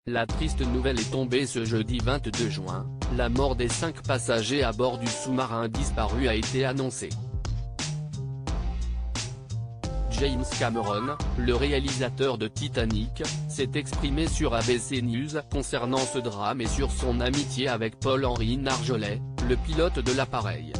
La triste nouvelle est tombée ce jeudi 22 juin, la mort des 5 passagers à bord du sous-marin disparu a été annoncée. James Cameron, le réalisateur de Titanic, s'est exprimé sur ABC News concernant ce drame et sur son amitié avec Paul-Henri Nargeolet, le pilote de l'appareil.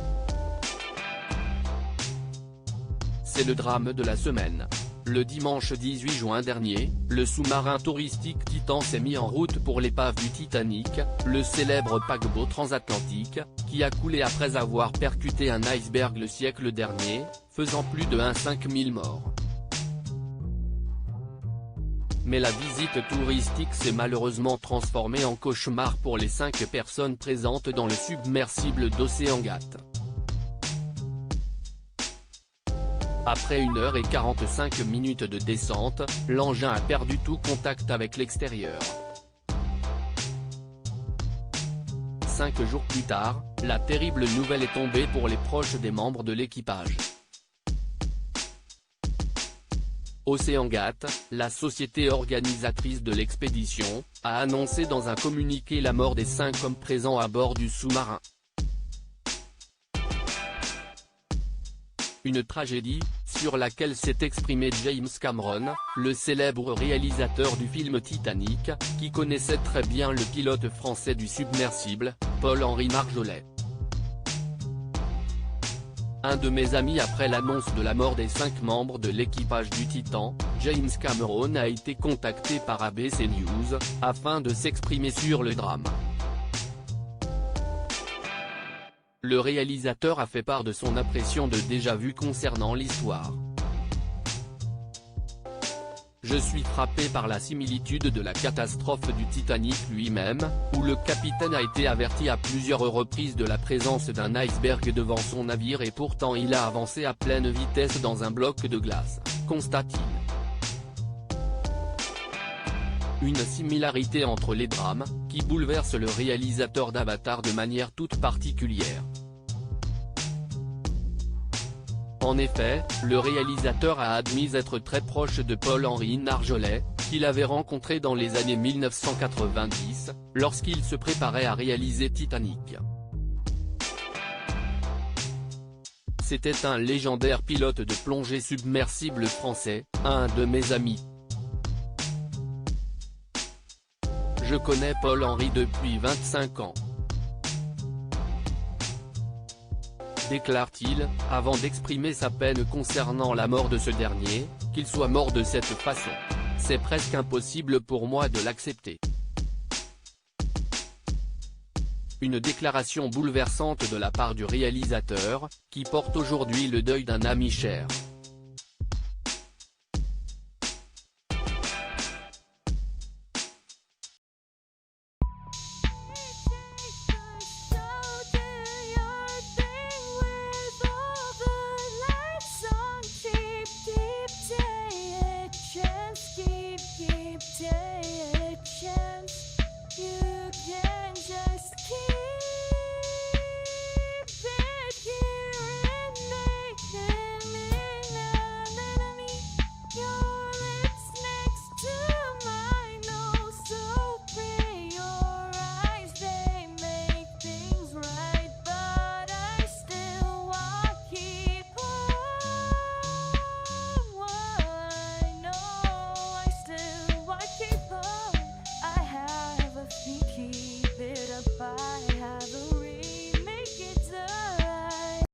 C'est le drame de la semaine. Le dimanche 18 juin dernier, le sous-marin touristique Titan s'est mis en route pour l'épave du Titanic, le célèbre paquebot transatlantique, qui a coulé après avoir percuté un iceberg le siècle dernier, faisant plus de 5 000 morts. Mais la visite touristique s'est malheureusement transformée en cauchemar pour les 5 personnes présentes dans le submersible d'Oceangate. Après 1h45 de descente, l'engin a perdu tout contact avec l'extérieur. 5 jours plus tard, la terrible nouvelle est tombée pour les proches des membres de l'équipage. Oceangate, la société organisatrice de l'expédition, a annoncé dans un communiqué la mort des 5 hommes présents à bord du sous-marin. Une tragédie, sur laquelle s'est exprimé James Cameron, le célèbre réalisateur du film Titanic, qui connaissait très bien le pilote français du submersible, Paul-Henri Nargeolet. Un de mes amis après l'annonce de la mort des 5 membres de l'équipage du Titan, James Cameron a été contacté par ABC News, afin de s'exprimer sur le drame. Le réalisateur a fait part de son impression de déjà-vu concernant l'histoire. Je suis frappé par la similitude de la catastrophe du Titanic lui-même, où le capitaine a été averti à plusieurs reprises de la présence d'un iceberg devant son navire et pourtant il a avancé à pleine vitesse dans un bloc de glace, constate-t-il. Une similarité entre les drames, qui bouleversent le réalisateur d'Avatar de manière toute particulière. En effet, le réalisateur a admis être très proche de Paul-Henri Nargeolet, qu'il avait rencontré dans les années 1990, lorsqu'il se préparait à réaliser Titanic. C'était un légendaire pilote de plongée submersible français, un de mes amis. Je connais Paul-Henri depuis 25 ans. Déclare-t-il, avant d'exprimer sa peine concernant la mort de ce dernier, qu'il soit mort de cette façon. C'est presque impossible pour moi de l'accepter. Une déclaration bouleversante de la part du réalisateur, qui porte aujourd'hui le deuil d'un ami cher.